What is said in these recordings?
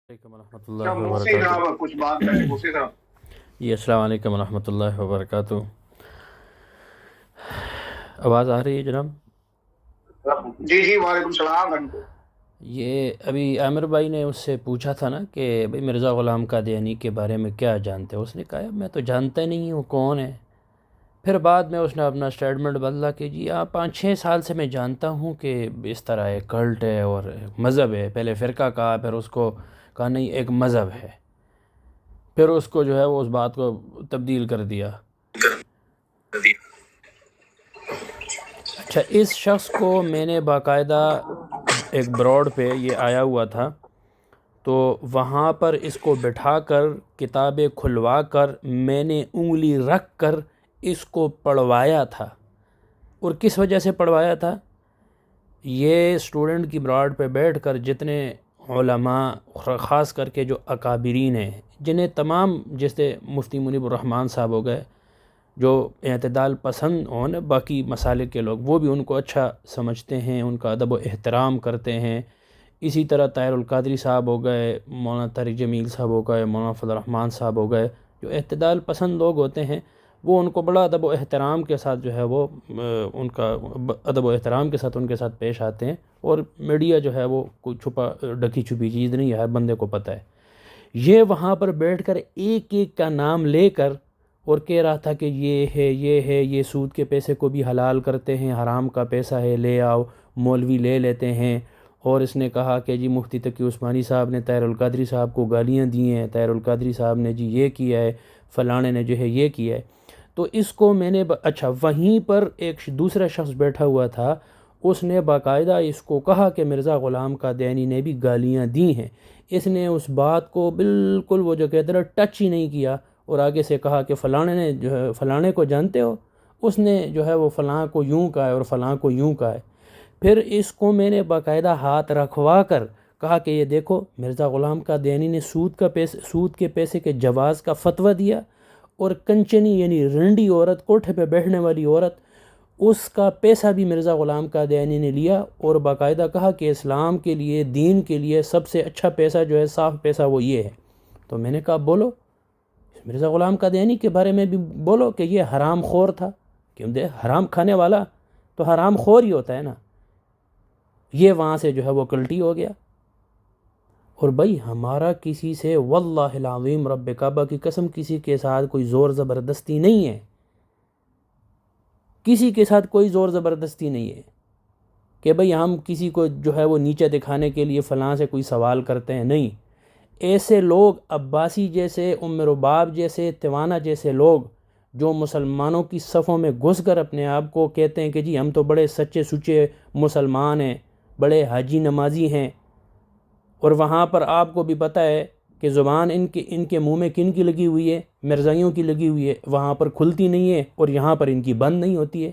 علیکم ورحمۃ اللہ وبرکاتہ۔ کچھ بات کریں موسی صاحب۔ جی السلام علیکم ورحمۃ اللہ وبرکاتہ۔ آواز آ رہی ہے جناب؟ جی جی وعلیکم السلام۔ یہ ابھی عامر بھائی نے اس سے پوچھا تھا نا کہ بھئی مرزا غلام قادیانی کے بارے میں کیا جانتے ہو؟ اس نے کہا میں تو جانتا ہی نہیں ہوں کون ہے۔ پھر بعد میں اس نے اپنا اسٹیٹمنٹ بدلا کہ جی 5-6 سال سے میں جانتا ہوں کہ اس طرح ایک کلٹ ہے اور مذہب ہے۔ پہلے فرقہ کہا، پھر اس کو کہا نہیں ایک مذہب ہے، پھر اس کو جو ہے وہ اس بات کو تبدیل کر دیا۔ اچھا، اس شخص کو میں نے باقاعدہ ایک براڈ پہ یہ آیا ہوا تھا، تو وہاں پر اس کو بٹھا کر کتابیں کھلوا کر میں نے انگلی رکھ کر اس کو پڑھوایا تھا۔ اور کس وجہ سے پڑھوایا تھا؟ یہ اسٹوڈنٹ کی براڈ پہ بیٹھ کر جتنے علماء، خاص کر کے جو اکابرین ہیں، جنہیں تمام جیسے مفتی منیب الرحمن صاحب ہو گئے، جو اعتدال پسند ہوں، باقی مسالک کے لوگ، وہ بھی ان کو اچھا سمجھتے ہیں، ان کا ادب و احترام کرتے ہیں۔ اسی طرح طاہر القادری صاحب ہو گئے، مولانا طارق جمیل صاحب ہو گئے، مولانا فضل الرحمن صاحب ہو گئے، جو اعتدال پسند لوگ ہوتے ہیں، وہ ان کو بڑا ادب و احترام کے ساتھ جو ہے وہ ان کا ادب و احترام کے ساتھ ان کے ساتھ پیش آتے ہیں۔ اور میڈیا جو ہے وہ کوئی چھپا ڈکی چھپی چیز نہیں ہے، ہر بندے کو پتہ ہے۔ یہ وہاں پر بیٹھ کر ایک ایک کا نام لے کر اور کہہ رہا تھا کہ یہ ہے، یہ ہے، یہ سود کے پیسے کو بھی حلال کرتے ہیں، حرام کا پیسہ ہے لے آؤ، مولوی لے لیتے ہیں۔ اور اس نے کہا کہ جی مفتی تقی عثمانی صاحب نے طاہر القادری صاحب کو گالیاں دی ہیں، طاہر القادری صاحب نے جی یہ کیا ہے، فلانے نے جو ہے یہ کیا ہے۔ تو اس کو میں نے اچھا، وہیں پر ایک دوسرا شخص بیٹھا ہوا تھا، اس نے باقاعدہ اس کو کہا کہ مرزا غلام قادیانی نے بھی گالیاں دی ہیں۔ اس نے اس بات کو بالکل وہ جو کہتے ہیں ٹچ ہی نہیں کیا، اور آگے سے کہا کہ فلانے نے جو ہے فلانے کو جانتے ہو، اس نے جو ہے وہ فلاں کو یوں کہا ہے اور فلاں کو یوں کہا ہے۔ پھر اس کو میں نے باقاعدہ ہاتھ رکھوا کر کہا کہ یہ دیکھو مرزا غلام قادیانی نے سود کے پیسے کے جواز کا فتویٰ دیا، اور کنچنی یعنی رنڈی عورت، کوٹھے پہ بیٹھنے والی عورت، اس کا پیسہ بھی مرزا غلام قادیانی نے لیا، اور باقاعدہ کہا کہ اسلام کے لیے، دین کے لیے سب سے اچھا پیسہ جو ہے، صاف پیسہ، وہ یہ ہے۔ تو میں نے کہا بولو مرزا غلام قادیانی کے بارے میں بھی بولو کہ یہ حرام خور تھا، کیوں حرام کھانے والا تو حرام خور ہی ہوتا ہے نا۔ یہ وہاں سے جو ہے وہ کلٹی ہو گیا۔ اور بھائی ہمارا کسی سے واللہ العظیم رب کعبہ کی قسم کسی کے ساتھ کوئی زور زبردستی نہیں ہے، کسی کے ساتھ کوئی زور زبردستی نہیں ہے کہ بھئی ہم کسی کو جو ہے وہ نیچے دکھانے کے لیے فلاں سے کوئی سوال کرتے ہیں، نہیں۔ ایسے لوگ، عباسی جیسے، ام رباب جیسے، توانا جیسے لوگ، جو مسلمانوں کی صفوں میں گھس کر اپنے آپ کو کہتے ہیں کہ جی ہم تو بڑے سچے سچے مسلمان ہیں، بڑے حاجی نمازی ہیں، اور وہاں پر آپ کو بھی پتہ ہے کہ زبان ان کے منہ میں کن کی لگی ہوئی ہے؟ مرزائیوں کی لگی ہوئی ہے، وہاں پر کھلتی نہیں ہے، اور یہاں پر ان کی بند نہیں ہوتی ہے۔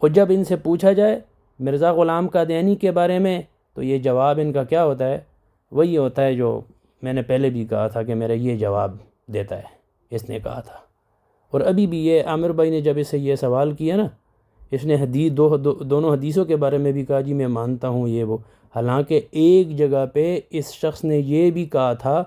اور جب ان سے پوچھا جائے مرزا غلام قادیانی کے بارے میں، تو یہ جواب ان کا کیا ہوتا ہے؟ وہی ہوتا ہے جو میں نے پہلے بھی کہا تھا کہ میرا یہ جواب دیتا ہے، اس نے کہا تھا۔ اور ابھی بھی یہ عامر بھائی نے جب اس سے یہ سوال کیا نا، اس نے دونوں حدیثوں کے بارے میں بھی کہا جی میں مانتا ہوں یہ وہ، حالانکہ ایک جگہ پہ اس شخص نے یہ بھی کہا تھا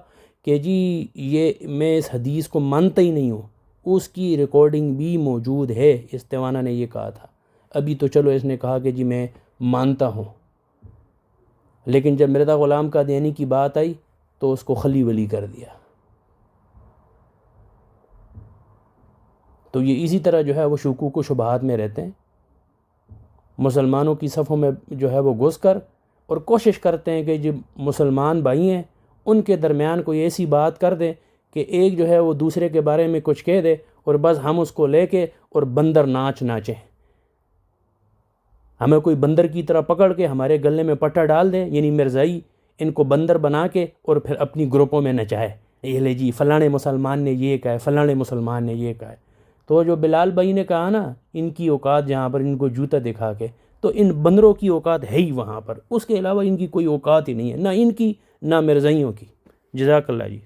کہ جی یہ میں اس حدیث کو مانتا ہی نہیں ہوں، اس کی ریکارڈنگ بھی موجود ہے، اس توانا نے یہ کہا تھا۔ ابھی تو چلو اس نے کہا کہ جی میں مانتا ہوں، لیکن جب مرزا غلام قادیانی کی بات آئی تو اس کو خلی ولی کر دیا۔ تو یہ اسی طرح جو ہے وہ شکوک و شبہات میں رہتے ہیں، مسلمانوں کی صفوں میں جو ہے وہ گھس کر اور کوشش کرتے ہیں کہ جو مسلمان بھائی ہیں ان کے درمیان کوئی ایسی بات کر دیں کہ ایک جو ہے وہ دوسرے کے بارے میں کچھ کہہ دے، اور بس ہم اس کو لے کے اور بندر ناچ ناچیں، ہمیں کوئی بندر کی طرح پکڑ کے ہمارے گلے میں پٹا ڈال دیں، یعنی مرزائی ان کو بندر بنا کے اور پھر اپنی گروپوں میں نچائے، یہ لے جی فلانے مسلمان نے یہ کہا ہے، فلانے مسلمان نے یہ کہا ہے۔ تو جو بلال بھائی نے کہا نا ان کی اوقات جہاں پر ان کو جوتا دکھا کے، تو ان بندروں کی اوقات ہے ہی وہاں پر، اس کے علاوہ ان کی کوئی اوقات ہی نہیں ہے، نہ ان کی نہ مرزائیوں کی۔ جزاک اللہ جی۔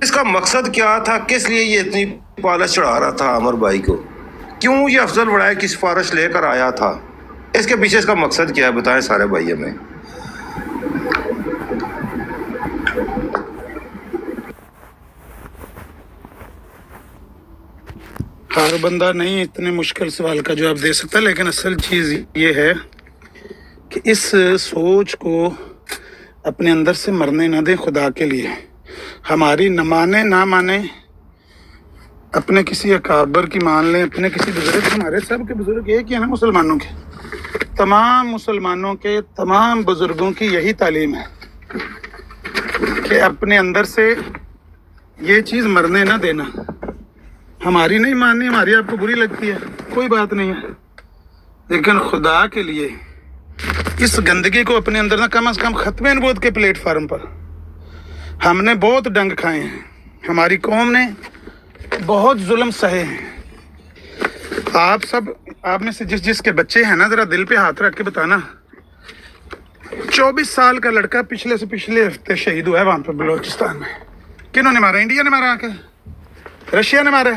اس کا مقصد کیا تھا؟ کس لیے یہ اتنی پالش چڑھا رہا تھا عامر بھائی کو؟ کیوں یہ افضل وڑائے کی سفارش لے کر آیا تھا؟ اس کے پیچھے اس کا مقصد کیا ہے؟ بتائیں سارے بھائی ہمیں۔ ہر بندہ نہیں اتنے مشکل سوال کا جواب دے سکتا، لیکن اصل چیز یہ ہے کہ اس سوچ کو اپنے اندر سے مرنے نہ دیں خدا کے لیے۔ ہماری نہ مانے، اپنے کسی اکابر کی مان لیں، اپنے کسی بزرگ، ہمارے سب کے بزرگ ایک ہی ہیں نا، مسلمانوں کے تمام مسلمانوں کے تمام بزرگوں کی یہی تعلیم ہے کہ اپنے اندر سے یہ چیز مرنے نہ دینا۔ ہماری نہیں ماننی، ہماری آپ کو بری لگتی ہے، کوئی بات نہیں ہے، لیکن خدا کے لیے اس گندگی کو اپنے اندر نہ، کم از کم ختم نبوت کے پلیٹ فارم پر ہم نے بہت ڈنگ کھائے ہیں، ہماری قوم نے بہت ظلم سہے ہیں۔ آپ میں سے جس کے بچے ہیں نا، ذرا دل پہ ہاتھ رکھ کے بتانا، 24 سال کا لڑکا پچھلے ہفتے شہید ہوا ہے وہاں پہ بلوچستان میں۔ کنہوں نے مارا؟ انڈیا نے مارا، آ کے رشیا نے مارا،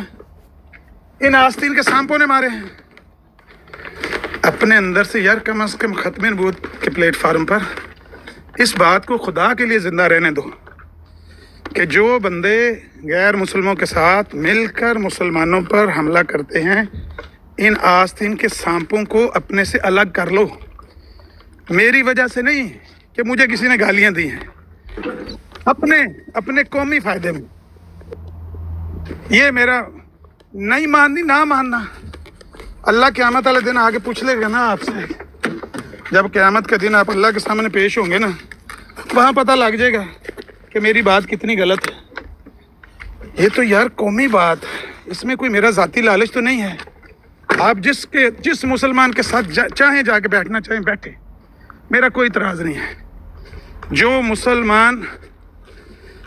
ان آستین کے سانپوں نے مارے ہیں۔ اپنے اندر سے یار کم از کم ختم نبوت کے پلیٹ فارم پر اس بات کو خدا کے لیے زندہ رہنے دو کہ جو بندے غیر مسلموں کے ساتھ مل کر مسلمانوں پر حملہ کرتے ہیں، ان آستین کے سانپوں کو اپنے سے الگ کر لو۔ میری وجہ سے نہیں کہ مجھے کسی نے گالیاں دی ہیں، اپنے قومی فائدے میں۔ یہ میرا نہیں ماننی، نہ ماننا، اللہ قیامت والے دن آگے پوچھ لے گا نا آپ سے۔ جب قیامت کے دن آپ اللہ کے سامنے پیش ہوں گے نا، وہاں پتہ لگ جائے گا کہ میری بات کتنی غلط ہے۔ یہ تو یار قومی بات، اس میں کوئی میرا ذاتی لالچ تو نہیں ہے۔ آپ جس مسلمان کے ساتھ چاہیں جا کے بیٹھنا چاہیں بیٹھیں، میرا کوئی اعتراض نہیں ہے۔ جو مسلمان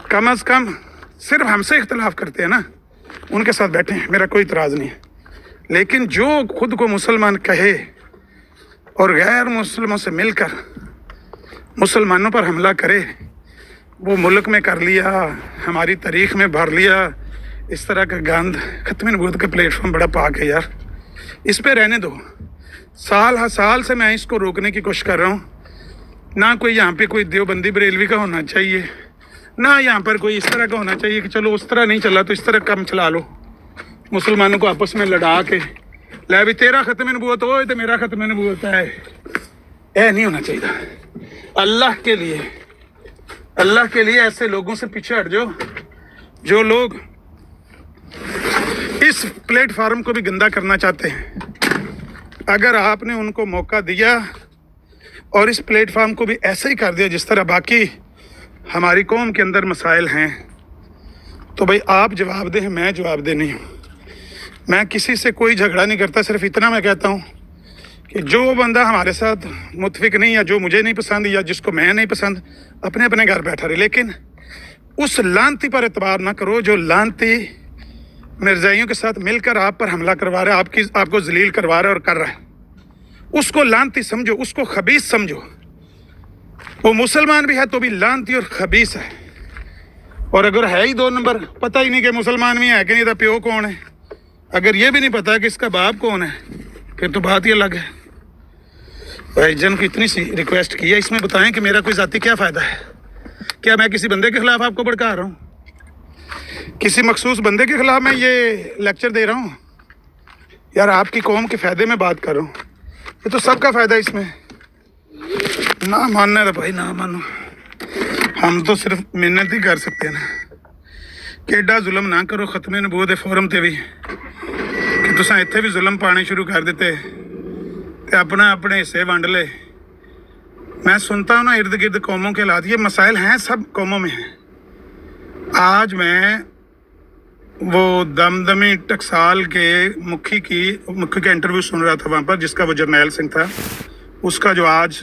کم از کم صرف ہم سے اختلاف کرتے ہیں نا، ان کے ساتھ بیٹھیں، میرا کوئی اعتراض نہیں ہے۔ لیکن جو خود کو مسلمان کہے اور غیر مسلموں سے مل کر مسلمانوں پر حملہ کرے، وہ ملک میں کر لیا، ہماری تاریخ میں بھر لیا، اس طرح کا گند۔ ختم نبوت کا پلیٹ فارم بڑا پاک ہے یار، اس پہ رہنے دو۔ سال سے میں اس کو روکنے کی کوشش کر رہا ہوں۔ نہ کوئی یہاں پہ کوئی دیوبندی بریلوی کا ہونا چاہیے، نہ یہاں پر کوئی اس طرح کا ہونا چاہیے کہ چلو اس طرح نہیں چلا تو اس طرح کم چلا لو، مسلمانوں کو آپس میں لڑا کے لے بھی تیرا ختم نبوت ہو تو میرا ختم نبوت ہے۔ اے نہیں ہونا چاہیے۔ اللہ کے لیے ایسے لوگوں سے پیچھے ہٹ جاؤ جو لوگ اس پلیٹ فارم کو بھی گندا کرنا چاہتے ہیں۔ اگر آپ نے ان کو موقع دیا اور اس پلیٹ فارم کو بھی ایسے ہی کر دیا جس طرح باقی ہماری قوم کے اندر مسائل ہیں، تو بھائی آپ جواب دیں، میں جواب دہ نہیں ہوں۔ میں کسی سے کوئی جھگڑا نہیں کرتا، صرف اتنا میں کہتا ہوں کہ جو بندہ ہمارے ساتھ متفق نہیں، یا جو مجھے نہیں پسند یا جس کو میں نہیں پسند، اپنے گھر بیٹھا رہے، لیکن اس لانتی پر اعتبار نہ کرو جو لانتی مرزائیوں کے ساتھ مل کر آپ پر حملہ کروا رہا ہے، آپ کو ذلیل کروا رہا ہے اور کر رہا ہے۔ اس کو لانتی سمجھو، اس کو خبیث سمجھو۔ وہ مسلمان بھی ہے تو بھی لانتی اور خبیث ہے، اور اگر ہے ہی 2 نمبر، پتہ ہی نہیں کہ مسلمان بھی ہے کہ نہیں، تھا پیو کون ہے، اگر یہ بھی نہیں پتا کہ اس کا باپ کون ہے، پھر تو بات ہی الگ ہے۔ بھائی جن کو اتنی سی ریکویسٹ کی ہے، اس میں بتائیں کہ میرا کوئی ذاتی کیا فائدہ ہے؟ کیا میں کسی بندے کے خلاف آپ کو بھڑکا رہا ہوں؟ کسی مخصوص بندے کے خلاف میں یہ لیکچر دے رہا ہوں؟ یار آپ کی قوم کے فائدے میں بات کر رہا ہوں، یہ تو سب کا فائدہ اس میں۔ نہ ماننا ہے بھائی، نہ مانو، ہم تو صرف محنت ہی کر سکتے ہیں نا کہ ایڈا ظلم نہ کرو ختم نبوت دے فورم تے بھی، کہ تساں اتنے بھی ظلم پانے شروع کر دیتے تے اپنے حصے ونڈ لے۔ میں سنتا ہوں نا ارد گرد قوموں کے حالات، یہ مسائل ہیں سب قوموں میں ہیں۔ آج میں وہ دمدمی ٹکسال کے مکھی کا انٹرویو سن رہا تھا وہاں پر، جس کا وہ جرنیل سنگھ تھا، اس کا جو آج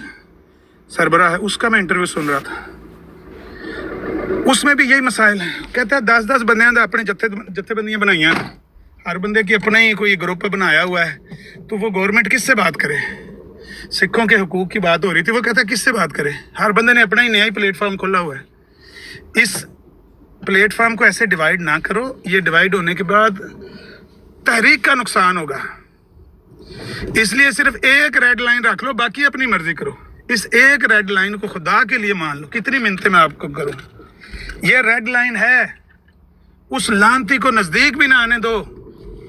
سربراہ ہے، اس کا میں انٹرویو سن رہا تھا۔ اس میں بھی یہی مسائل ہیں۔ کہتا ہے 10 بندیاں دا اپنے جتھے بندیاں بنائیاں، ہر بندے کی اپنا ہی کوئی گروپ بنایا ہوا ہے، تو وہ گورنمنٹ کس سے بات کرے؟ سکھوں کے حقوق کی بات ہو رہی تھی، وہ کہتا ہے کس سے بات کرے؟ ہر بندے نے اپنا ہی نیا ہی پلیٹ فارم کھولا ہوا ہے۔ اس پلیٹ فارم کو ایسے ڈیوائیڈ نہ کرو، یہ ڈیوائیڈ ہونے کے بعد تحریک کا نقصان ہوگا۔ اس لیے صرف ایک ریڈ لائن رکھ لو، باقی اپنی مرضی کرو. اس ایک ریڈ لائن کو خدا کے لیے مان لو. کتنی منتیں میں آپ کو کروں، یہ ریڈ لائن ہے. اس لانتی کو نزدیک بھی نہ آنے دو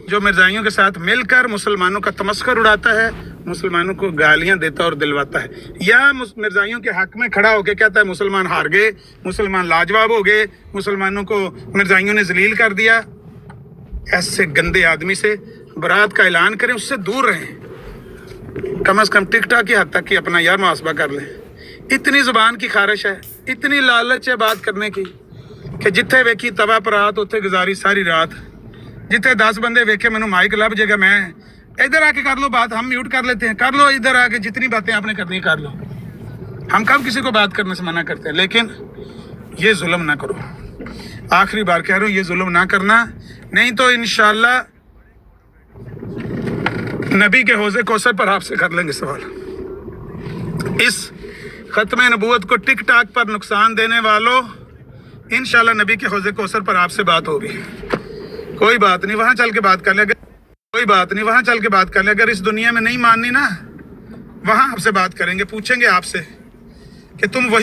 جو مرزائیوں کے ساتھ مل کر مسلمانوں کا تمسخر اڑاتا ہے، مسلمانوں کو گالیاں دیتا اور دلواتا ہے، یا مرزائیوں کے حق میں کھڑا ہو کے کہتا ہے مسلمان ہار گئے، مسلمان لاجواب ہو گئے، مسلمانوں کو مرزائیوں نے ذلیل کر دیا. ایسے گندے آدمی سے برات کا اعلان کریں، اس سے دور رہیں. کم از کم ٹک ٹاک کی حد تک کہ اپنا یار محاسبہ کر لیں. اتنی زبان کی خارش ہے، اتنی لالچ ہے بات کرنے کی کہ جتھے ویکھی توا پرات اتھے گزاری ساری رات. جتھے 10 بندے ویکھے مینوں مائک لب جائے گا، میں ادھر آ کے کر لو بات، ہم میوٹ کر لیتے ہیں، کر لو ادھر آ کے جتنی باتیں آپ نے کرنی کر لو. ہم کب کسی کو بات کرنے سے منع کرتے ہیں؟ لیکن یہ ظلم نہ کرو. آخری بار کہہ رہا ہوں، یہ ظلم نہ کرنا، نہیں تو انشاءاللہ نبی کے حوض کوثر پر آپ سے کر لیں گے سوال. اس ختم نبوت کو ٹک ٹاک پر نقصان دینے والوں، انشاءاللہ نبی کے حوض کوثر پر آپ سے بات ہوگی. کوئی بات نہیں، وہاں چل کے بات کر لیں. کوئی بات نہیں، وہاں چل کے بات کر لیں. اگر اس دنیا میں نہیں ماننی نا، وہاں آپ سے بات کریں گے، پوچھیں گے آپ سے کہ تم وہی